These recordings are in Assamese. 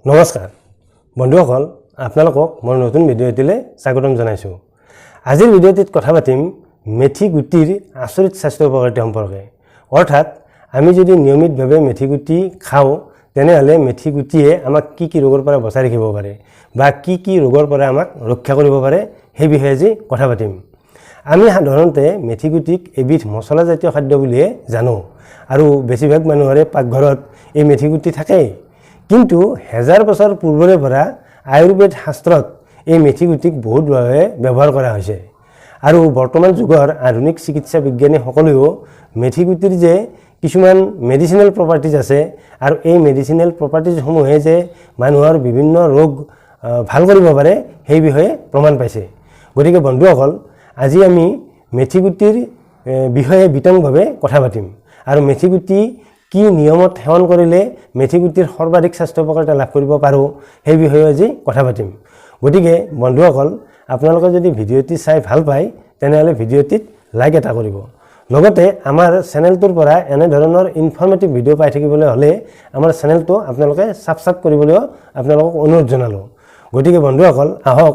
নমস্কাৰ বন্ধুসকল আপোনালোকক মোৰ নতুন ভিডিঅ' এটিলৈ স্বাগতম জনাইছোঁ। আজিৰ ভিডিঅ'টিত কথা পাতিম মেথি গুটিৰ আচৰিত স্বাস্থ্য উপকাৰিতা সম্পৰ্কে। অৰ্থাৎ আমি যদি নিয়মিতভাৱে মেথি গুটি খাওঁ তেনেহ'লে মেথি গুটিয়ে আমাক কি ৰোগৰ পৰা বচাই ৰাখিব পাৰে বা কি ৰোগৰ পৰা আমাক ৰক্ষা কৰিব পাৰে সেই বিষয়ে আজি কথা পাতিম। আমি সাধাৰণতে মেথি গুটিক এবিধ মছলাজাতীয় খাদ্য বুলিয়ে জানো আৰু বেছিভাগ মানুহৰে পাকঘৰত এই মেথি গুটি থাকেই। কিন্তু হাজাৰ বছৰ পূৰ্বৰে পৰা আয়ুৰ্বেদ শাস্ত্ৰত এই মেথি গুটিক বহুতভাৱে ব্যৱহাৰ কৰা হৈছে আৰু বৰ্তমান যুগৰ আধুনিক চিকিৎসা বিজ্ঞানীসকলেও মেথি গুটিৰ যে কিছুমান মেডিচিনেল প্ৰপাৰ্টিজ আছে আৰু এই মেডিচিনেল প্ৰপাৰ্টিজসমূহে যে মানুহৰ বিভিন্ন ৰোগ ভাল কৰিব পাৰে সেই বিষয়ে প্ৰমাণ পাইছে। গতিকে বন্ধুসকল আজি আমি মেথি গুটিৰ বিষয়ে বিতংভাৱে কথা পাতিম আৰু মেথি গুটি কি নিয়মত সেৱন কৰিলে মেথি গুটিৰ সৰ্বাধিক স্বাস্থ্য উপকাৰিতা লাভ কৰিব পাৰোঁ সেই বিষয়ে আজি কথা পাতিম। গতিকে বন্ধুসকল আপোনালোকে যদি ভিডিঅ'টি চাই ভাল পায় তেনেহ'লে ভিডিঅ'টিত লাইক এটা কৰিব। লগতে আমাৰ চেনেলটোৰ পৰা এনেধৰণৰ ইনফৰ্মেটিভ ভিডিঅ' পাই থাকিবলৈ হ'লে আমাৰ চেনেলটো আপোনালোকে ছাবস্ক্ৰাইব কৰিবলৈও আপোনালোকক অনুৰোধ জনালোঁ। গতিকে বন্ধুসকল আহক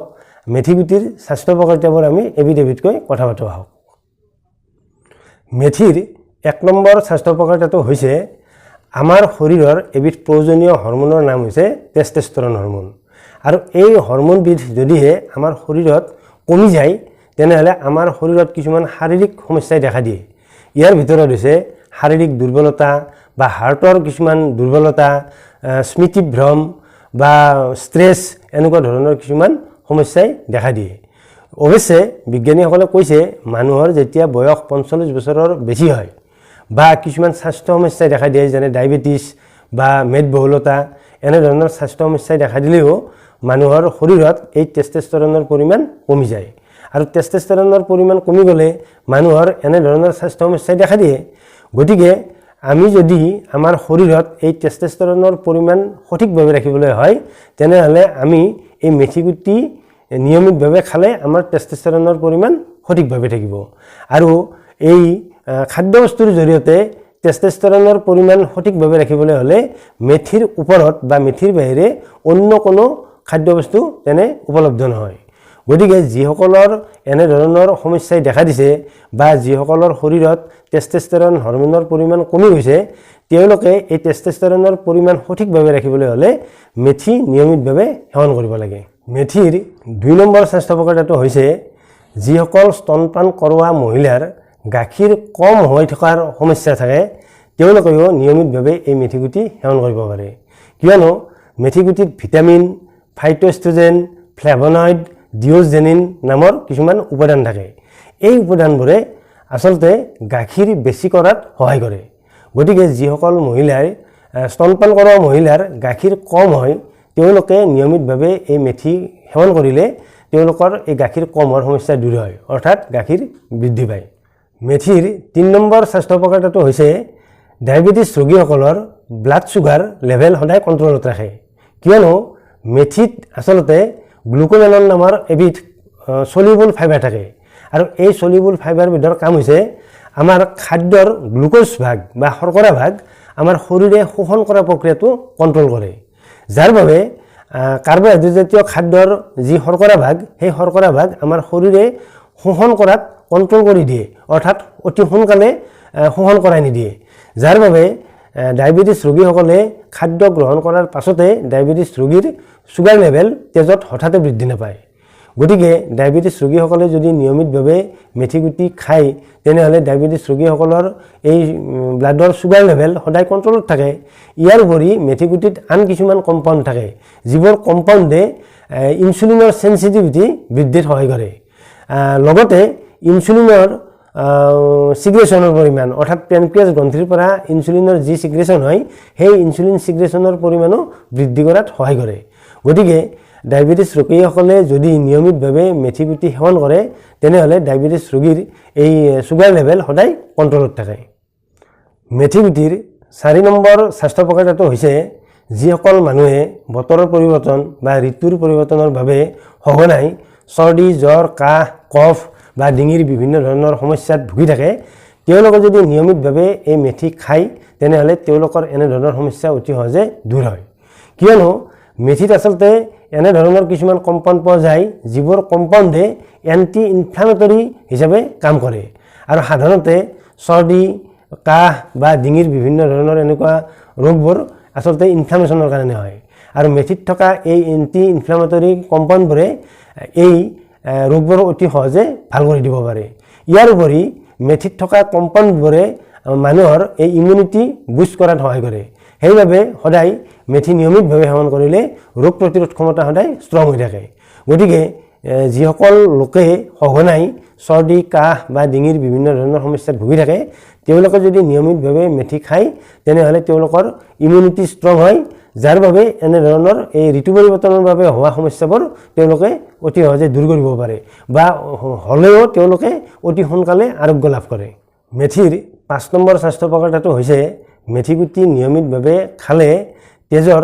মেথি গুটিৰ স্বাস্থ্য উপকাৰিতাবোৰ আমি এবিধকৈ কথা পাতোঁ আহক। মেথিৰ 1 নম্বৰ স্বাস্থ্য উপকাৰিতাটো হৈছে আমাৰ শৰীৰৰ এবিধ প্ৰয়োজনীয় হৰম'নৰ নাম হৈছে টেষ্টোষ্টেৰন হৰম'ন। আৰু এই হৰম'নবিধ যদিহে আমাৰ শৰীৰত কমি যায় তেনেহ'লে আমাৰ শৰীৰত কিছুমান শাৰীৰিক সমস্যাই দেখা দিয়ে। ইয়াৰ ভিতৰত হৈছে শাৰীৰিক দুৰ্বলতা বা হাৰ্টৰ কিছুমান দুৰ্বলতা, স্মৃতিভ্ৰম বা ষ্ট্ৰেছ এনেকুৱা ধৰণৰ কিছুমান সমস্যাই দেখা দিয়ে। অৱশ্যে বিজ্ঞানীসকলে কৈছে মানুহৰ যেতিয়া বয়স 45 বছৰৰ বেছি হয় বা কিছুমান স্বাস্থ্য সমস্যাই দেখা দিয়ে যেনে ডায়েবেটিছ বা মেদবহুলতা এনেধৰণৰ স্বাস্থ্য সমস্যাই দেখা দিলেও মানুহৰ শৰীৰত এই টেষ্টোষ্টেৰনৰ পৰিমাণ কমি যায় আৰু টেষ্টোষ্টেৰনৰ পৰিমাণ কমি গ'লে মানুহৰ এনেধৰণৰ স্বাস্থ্য সমস্যাই দেখা দিয়ে। গতিকে আমি যদি আমাৰ শৰীৰত এই টেষ্টোষ্টেৰনৰ পৰিমাণ সঠিকভাৱে ৰাখিবলৈ হয় তেনেহ'লে আমি এই মেথি গুটি নিয়মিতভাৱে খালে আমাৰ টেষ্টোষ্টেৰনৰ পৰিমাণ সঠিকভাৱে থাকিব আৰু এই খাদ্যবস্তুৰ জৰিয়তে টেষ্টোষ্টেৰনৰ পৰিমাণ সঠিকভাৱে ৰাখিবলৈ হ'লে মেথিৰ ওপৰত বা মেথিৰ বাহিৰে অন্য কোনো খাদ্যবস্তু তেনে উপলব্ধ নহয়। গতিকে যিসকলৰ এনেধৰণৰ সমস্যাই দেখা দিছে বা যিসকলৰ শৰীৰত টেষ্টোষ্টেৰন হৰম'নৰ পৰিমাণ কমি গৈছে তেওঁলোকে এই টেষ্টোষ্টেৰনৰ পৰিমাণ সঠিকভাৱে ৰাখিবলৈ হ'লে মেথি নিয়মিতভাৱে সেৱন কৰিব লাগে। মেথিৰ 2 নম্বৰ স্বাস্থ্য উপকাৰিতাটো হৈছে যিসকল স্তনপান কৰোৱা মহিলাৰ গাখীৰ কম হৈ থকাৰ সমস্যা থাকে তেওঁলোকেও নিয়মিতভাৱে এই মেথি গুটি সেৱন কৰিব পাৰে। কিয়নো মেথি গুটিত ভিটামিন, ফাইটোএষ্ট্ৰোজেন, ফ্লেভনয়েড, ডিঅ'জেনিন নামৰ কিছুমান উপাদান থাকে। এই উপাদানবোৰে আচলতে গাখীৰ বেছি কৰাত সহায় কৰে। গতিকে যিসকল মহিলাই স্তনপান কৰা মহিলাৰ গাখীৰ কম হয় তেওঁলোকে নিয়মিতভাৱে এই মেথি সেৱন কৰিলে তেওঁলোকৰ এই গাখীৰ কম হোৱাৰ সমস্যা দূৰ হয়, অৰ্থাৎ গাখীৰ বৃদ্ধি পায়। মেথিৰ 3 নম্বৰ স্বাস্থ্য উপকাৰিতাটো হৈছে ডায়েবেটিছ ৰোগীসকলৰ ব্লাড চুগাৰ লেভেল সদায় কণ্ট্ৰলত ৰাখে। কিয়নো মেথিত আচলতে গ্লুক'মেনন নামৰ এবিধ চলিবল ফাইবাৰ থাকে আৰু এই চলিবল ফাইবাৰবিধৰ কাম হৈছে আমাৰ খাদ্যৰ গ্লুক'জ ভাগ বা শৰ্কৰা ভাগ আমাৰ শৰীৰে শোষণ কৰা প্ৰক্ৰিয়াটো কণ্ট্ৰল কৰে, যাৰ বাবে কাৰ্বহাইড্ৰেট জাতীয় খাদ্যৰ যি শৰ্কৰা ভাগ সেই শৰ্কৰা ভাগ আমাৰ শৰীৰে শোষণ কৰাত কণ্ট্ৰল কৰি দিয়ে, অৰ্থাৎ অতি সোনকালে শোষণ কৰাই নিদিয়ে, যাৰ বাবে ডায়েবেটিছ ৰোগীসকলে খাদ্য গ্ৰহণ কৰাৰ পাছতে ডায়েবেটিছ ৰোগীৰ চুগাৰ লেভেল তেজত হঠাতে বৃদ্ধি নাপায়। গতিকে ডায়েবেটিছ ৰোগীসকলে যদি নিয়মিতভাৱে মেথি গুটি খায় তেনেহ'লে ডায়েবেটিছ ৰোগীসকলৰ এই ব্লাডৰ চুগাৰ লেভেল সদায় কণ্ট্ৰলত থাকে। ইয়াৰ উপৰি মেথি গুটিত আন কিছুমান কম্পাউণ্ড থাকে যিবোৰ কম্পাউণ্ডে ইনচুলিনৰ চেনচিটিভিটি বৃদ্ধিত সহায় কৰে। লগতে ইনচুলিনৰ ছিগ্ৰেশ্যনৰ পৰিমাণ অৰ্থাৎ পেনক্ৰিয়াছ গ্ৰন্থিৰ পৰা ইনচুলিনৰ যি ছিগ্ৰেশ্যন হয় সেই ইনচুলিন ছিগ্ৰেশ্যনৰ পৰিমাণো বৃদ্ধি কৰাত সহায় কৰে। গতিকে ডায়েবেটিছ ৰোগীসকলে যদি নিয়মিতভাৱে মেথি গুটি সেৱন কৰে তেনেহ'লে ডায়েবেটিছ ৰোগীৰ এই চুগাৰ লেভেল সদায় কণ্ট্ৰলত থাকে। মেথি গুটিৰ 4 নম্বৰ স্বাস্থ্য উপকাৰিতাটো হৈছে যিসকল মানুহে বতৰৰ পৰিৱৰ্তন বা ঋতুৰ পৰিৱৰ্তনৰ বাবে সঘনাই চৰ্দি, জ্বৰ, কাহ, কফ বা ডিঙিৰ বিভিন্ন ধৰণৰ সমস্যাত ভুগি থাকে তেওঁলোকে যদি নিয়মিতভাৱে এই মেথি খায় তেনেহ'লে তেওঁলোকৰ এনেধৰণৰ সমস্যা অতি সহজে দূৰ হয়। কিয়নো মেথিত আচলতে এনেধৰণৰ কিছুমান কম্পাউণ্ড পোৱা যায় যিবোৰ কম্পাউণ্ডে এণ্টি ইনফ্লামেটৰী হিচাপে কাম কৰে আৰু সাধাৰণতে চৰ্দি কাহ বা ডিঙিৰ বিভিন্ন ধৰণৰ এনেকুৱা ৰোগবোৰ আচলতে ইনফ্লামেশ্যনৰ কাৰণে হয় আৰু মেথিত থকা এই এণ্টি ইনফ্লামেটৰী কম্পাউণ্ডবোৰে এই ৰোগবোৰ অতি সহজে ভাল কৰি দিব পাৰে। ইয়াৰ উপৰি মেথিত থকা কম্পাউণ্ডবোৰে মানুহৰ এই ইমিউনিটি বুষ্ট কৰাত সহায় কৰে। সেইবাবে সদায় মেথি নিয়মিতভাৱে সেৱন কৰিলে ৰোগ প্ৰতিৰোধ ক্ষমতা সদায় ষ্ট্ৰং হৈ থাকে। গতিকে যিসকল লোকে সঘনাই চৰ্দি কাহ বা ডিঙিৰ বিভিন্ন ধৰণৰ সমস্যাত ভুগি থাকে তেওঁলোকে যদি নিয়মিতভাৱে মেথি খায় তেনেহ'লে তেওঁলোকৰ ইমিউনিটি ষ্ট্ৰং হয়, যাৰ বাবে এনেধৰণৰ এই ঋতু পৰিৱৰ্তনৰ বাবে হোৱা সমস্যাবোৰ তেওঁলোকে অতি সহজে দূৰ কৰিব পাৰে বা হ'লেও তেওঁলোকে অতি সোনকালে আৰোগ্য লাভ কৰে। মেথিৰ 5 নম্বৰ স্বাস্থ্য উপকাৰিতাটো হৈছে মেথিগুটি নিয়মিতভাৱে খালে তেজৰ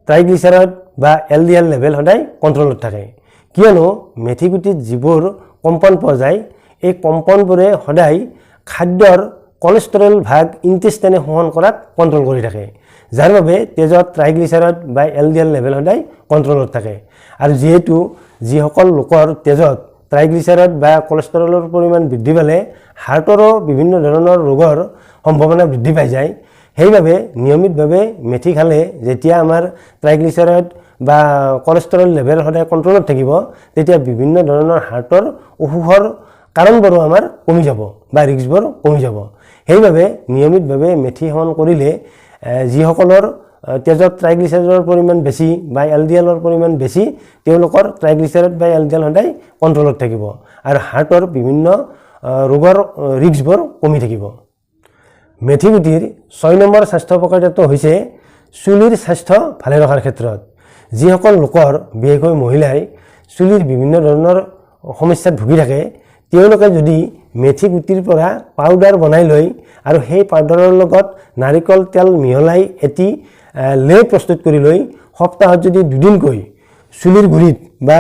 ট্ৰাইগ্লিচাৰাইড বা LDL লেভেল সদায় কণ্ট্ৰলত থাকে, কিয়নো মেথিগুটিত যিবোৰ কম্পাউণ্ড পোৱা যায় এই কম্পাউণ্ডবোৰে সদায় খাদ্যৰ কলেষ্ট্ৰল ভাগ ইণ্টেষ্টাইনে শোষণ কৰাত কণ্ট্ৰল কৰি থাকে, যাৰ বাবে তেজত ট্ৰাইগ্লিচাৰাইড বা LDL লেভেল সদায় কণ্ট্ৰলত থাকে। আৰু যিহেতু যিসকল লোকৰ তেজত ট্ৰাইগ্লিচাৰাইড বা কলেষ্ট্ৰলৰ পৰিমাণ বৃদ্ধি পালে হাৰ্টৰো বিভিন্ন ধৰণৰ ৰোগৰ সম্ভাৱনা বৃদ্ধি পাই যায়, সেইবাবে নিয়মিতভাৱে মেথি খালে যেতিয়া আমাৰ ট্ৰাইগ্লিচাৰাইড বা কলেষ্ট্ৰল লেভেল সদায় কণ্ট্ৰলত থাকিব তেতিয়া বিভিন্ন ধৰণৰ হাৰ্টৰ অসুখৰ কাৰণবোৰো আমাৰ কমি যাব বা ৰিস্কবোৰ কমি যাব। সেইবাবে নিয়মিতভাৱে মেথি সেৱন কৰিলে যিসকলৰ তেজত ট্ৰাইগ্লিচাৰাইডৰ পৰিমাণ বেছি বা LDLৰ পৰিমাণ বেছি তেওঁলোকৰ ট্ৰাইগ্লিচাৰাইড বা LDL সদায় কণ্ট্ৰলত থাকিব আৰু হাৰ্টৰ বিভিন্ন ৰোগৰ ৰিস্কবোৰ কমি থাকিব। মেথিগুটিৰ 6 নম্বৰ স্বাস্থ্য উপকাৰিতাটো হৈছে চুলিৰ স্বাস্থ্য ভালে ৰখাৰ ক্ষেত্ৰত। যিসকল লোকৰ বিশেষকৈ মহিলাই চুলিৰ বিভিন্ন ধৰণৰ সমস্যাত ভুগি থাকে তেওঁলোকে যদি মেথিগুটিৰ পৰা পাউডাৰ বনাই লৈ আৰু সেই পাউডাৰৰ লগত নাৰিকল তেল মিহলাই এটি লে প্ৰস্তুত কৰি লৈ সপ্তাহত যদি দুদিনকৈ চুলিৰ গুৰিত বা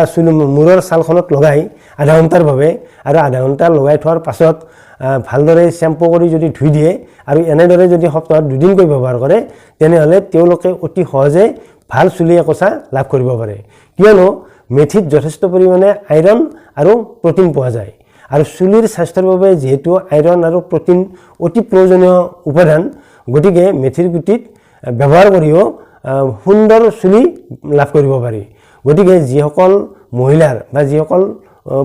মূৰৰ ছালখনত লগাই আধা ঘণ্টাৰ বাবে আৰু আধা ঘণ্টা লগাই থোৱাৰ পাছত ভালদৰে শ্বেম্পু কৰি যদি ধুই দিয়ে আৰু এনেদৰে যদি সপ্তাহত দুদিনকৈ ব্যৱহাৰ কৰে তেনেহ'লে তেওঁলোকে অতি সহজে ভাল চুলি একোছা লাভ কৰিব পাৰে, কিয়নো মেথিত যথেষ্ট পৰিমাণে আইৰণ আৰু প্ৰটিন পোৱা যায় আৰু চুলিৰ স্বাস্থ্যৰ বাবে যিহেতু আইৰণ আৰু প্ৰটিন অতি প্ৰয়োজনীয় উপাদান, গতিকে মেথিৰ গুটিত ব্যৱহাৰ কৰিও সুন্দৰ চুলি লাভ কৰিব পাৰি। গতিকে যিসকল মহিলাৰ বা যিসকল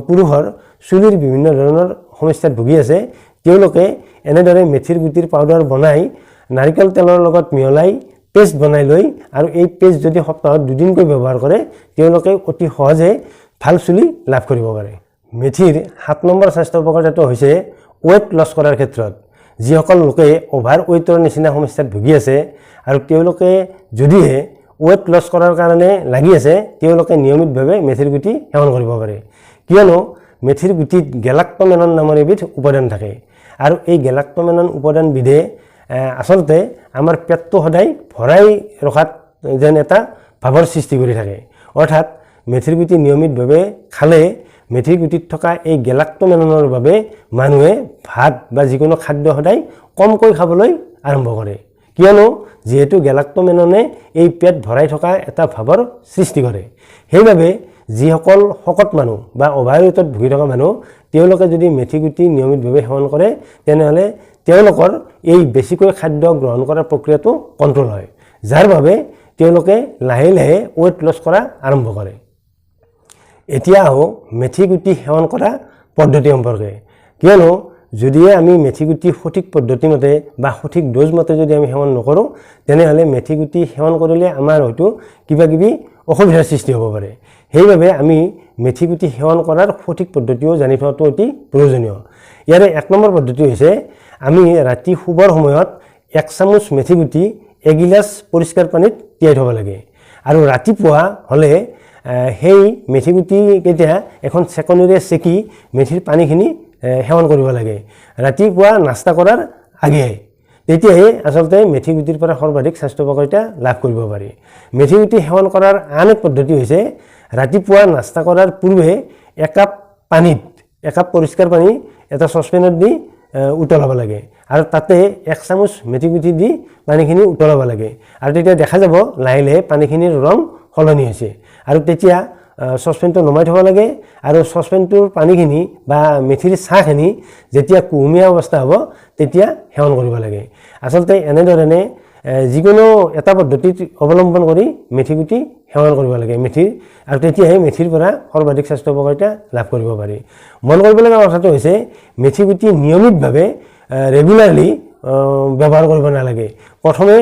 পুৰুষৰ চুলিৰ বিভিন্ন ধৰণৰ সমস্যাত ভুগি আছে তেওঁলোকে এনেদৰে মেথিৰ গুটিৰ পাউডাৰ বনাই নাৰিকল তেলৰ লগত মিহলাই পেষ্ট বনাই লৈ আৰু এই পেষ্ট যদি সপ্তাহত দুদিনকৈ ব্যৱহাৰ কৰে তেওঁলোকে অতি সহজে ভাল চুলি লাভ কৰিব পাৰে। মেথিৰ 7 নম্বৰ স্বাস্থ্য উপকাৰিতাটো হৈছে ৱেট লছ কৰাৰ ক্ষেত্ৰত। যিসকল লোকে অভাৰ ৱেটৰ নিচিনা সমস্যাত ভুগি আছে আৰু তেওঁলোকে যদিহে ৱেট লছ কৰাৰ কাৰণে লাগি আছে তেওঁলোকে নিয়মিতভাৱে মেথিৰ গুটি সেৱন কৰিব পাৰে, কিয়নো মেথিৰ গুটিত গেলাক্টমেনন নামৰ এবিধ উপাদান থাকে আৰু এই গেলাক্টমেনন উপাদানবিধে আচলতে আমাৰ পেটটো সদায় ভৰাই ৰখাত যেন এটা ভাৱৰ সৃষ্টি কৰি থাকে। অৰ্থাৎ মেথিৰ গুটি নিয়মিতভাৱে খালে মেথিৰ গুটিত থকা এই গেলাক্টমেননৰ বাবে মানুহে ভাত বা যিকোনো খাদ্য সদায় কমকৈ খাবলৈ আৰম্ভ কৰে, কিয়নো যিহেতু গেলাক্টমেননে এই পেট ভৰাই থকা এটা ভাৱৰ সৃষ্টি কৰে। সেইবাবে যিসকল শকত মানুহ বা অভাৰ ৱেটত ভুগি থকা মানুহ তেওঁলোকে যদি মেথিগুটি নিয়মিতভাৱে সেৱন কৰে তেনেহ'লে তেওঁলোকৰ এই বেছিকৈ খাদ্য গ্ৰহণ কৰাৰ প্ৰক্ৰিয়াটো কণ্ট্ৰল হয়, যাৰ বাবে তেওঁলোকে লাহে লাহে ৱেট লছ কৰা আৰম্ভ কৰে। এতিয়া আহোঁ মেথিগুটি সেৱন কৰা পদ্ধতি সম্পৰ্কে, কিয়নো যদিহে আমি মেথিগুটি সঠিক পদ্ধতিমতে বা সঠিক ড'জ মতে যদি আমি সেৱন নকৰোঁ তেনেহ'লে মেথিগুটি সেৱন কৰিলে আমাৰ হয়তো কিবাকিবি অসুবিধাৰ সৃষ্টি হ'ব পাৰে। সেইবাবে আমি মেথিগুটি সেৱন কৰাৰ সঠিক পদ্ধতিও জানি থোৱাটো অতি প্ৰয়োজনীয়। ইয়াৰে 1 নম্বৰ পদ্ধতি হৈছে আমি ৰাতি শুবৰ সময়ত 1 চামুচ মেথিগুটি এগিলাচ পৰিষ্কাৰ পানীত তিয়াই থ'ব লাগে আৰু ৰাতিপুৱা হ'লে সেই মেথিগুটিকেইটা এখন চেকনিৰে চেকি মেথিৰ পানীখিনি সেৱন কৰিব লাগে ৰাতিপুৱা নাস্তা কৰাৰ আগেয়ে, তেতিয়াহে আচলতে মেথিগুটিৰ পৰা সৰ্বাধিক স্বাস্থ্য উপকাৰিতা লাভ কৰিব পাৰি। মেথিগুটি সেৱন কৰাৰ আন এক পদ্ধতি হৈছে ৰাতিপুৱা নাস্তা কৰাৰ পূৰ্বে 1 কাপ পানীত 1 কাপ পৰিষ্কাৰ পানী এটা চচপেনত দি উতলাব লাগে আৰু তাতে 1 চামুচ মেথিগুটি দি পানীখিনি উতলাব লাগে আৰু তেতিয়া দেখা যাব লাহে লাহে পানীখিনিৰ ৰং সলনি হৈছে আৰু তেতিয়া চচপেনটো নমাই থ'ব লাগে আৰু চচপেনটোৰ পানীখিনি বা মেথিৰ চাহখিনি যেতিয়া কুহুমীয়া অৱস্থা হ'ব তেতিয়া সেৱন কৰিব লাগে আচলতে এনেধৰণে যিকোনো এটা পদ্ধতি অৱলম্বন কৰি মেথিগুটি সেৱন কৰিব লাগে মেথিৰ আৰু তেতিয়াহে মেথিৰ পৰা সৰ্বাধিক স্বাস্থ্য উপকাৰিতা লাভ কৰিব পাৰি মন কৰিবলগীয়া কথাটো হৈছে মেথিগুটি নিয়মিতভাৱে ৰেগুলাৰলি ব্যৱহাৰ কৰিব নালাগে প্ৰথমে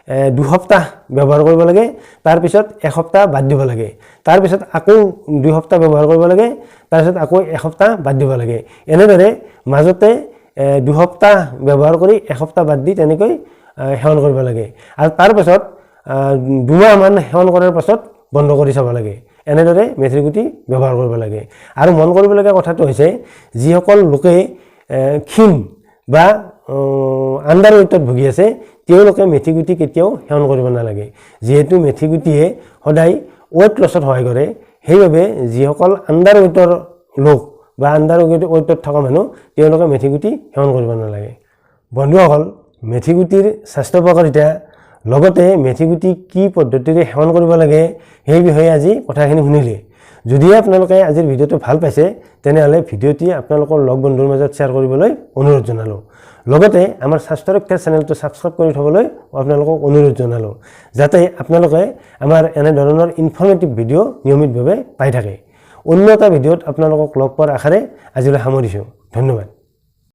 2 সপ্তাহ ব্যৱহাৰ কৰিব লাগে তাৰ পিছত 1 সপ্তাহ বাদ দিব লাগে তাৰ পিছত আকৌ 2 সপ্তাহ ব্যৱহাৰ কৰিব লাগে তাৰ পিছত আকৌ 1 সপ্তাহ বাদ দিব লাগে এনেদৰে মাজতে 2 সপ্তাহ ব্যৱহাৰ কৰি 1 সপ্তাহ বাদ দি তেনেকৈ সেৱন কৰিব লাগে আৰু তাৰ পাছত 2 মাহমান সেৱন কৰাৰ পাছত বন্ধ কৰি চাব লাগে এনেদৰে মেথিৰ গুটি ব্যৱহাৰ কৰিব লাগে আৰু মন কৰিবলগীয়া কথাটো হৈছে যিসকল লোকে ক্ষীণ বা আণ্ডাৰ ৱেটত ভুগি আছে তেওঁলোকে মেথি গুটি কেতিয়াও সেৱন কৰিব নালাগে যেহেতু মেথি গুটিয়ে সদায় ৱেট লছত সহায় কৰে সেইবাবে যিসকল আণ্ডাৰ ৱেটৰ লোক বা আণ্ডাৰ ৱেটত থকা মানুহ তেওঁলোকে মেথি গুটি সেৱন কৰিব নালাগে বন্ধুসকল মেথি গুটিৰ স্বাস্থ্য উপকাৰিতা লগতে মেথি গুটি কি পদ্ধতিৰে সেৱন কৰিব লাগে সেই বিষয়ে আজি কথাখিনি শুনিলে যদি আপোনালোকে আজিৰ ভিডিঅ'টো ভাল পাইছে তেনেহলে ভিডিঅ'টি আপোনালোকৰ লগ বন্ধুৰ মাজত শ্বেয়াৰ কৰিবলৈ অনুৰোধ জনালো লগতে আমাৰ স্বাস্থ্য ৰক্ষা চেনেলটো সাবস্ক্ৰাইব কৰি থবলৈ আপোনালোকক অনুৰোধ জনালো যাতে আপোনালোকে আমাৰ এনে ধৰণৰ ইনফৰমেটিভ ভিডিঅ' নিয়মিতভাৱে পাই থাকে অন্য এটা ভিডিঅ'ত আপোনালোকক লগ পোৱাৰ আশাৰে আজিলৈ সামৰিছো ধন্যবাদ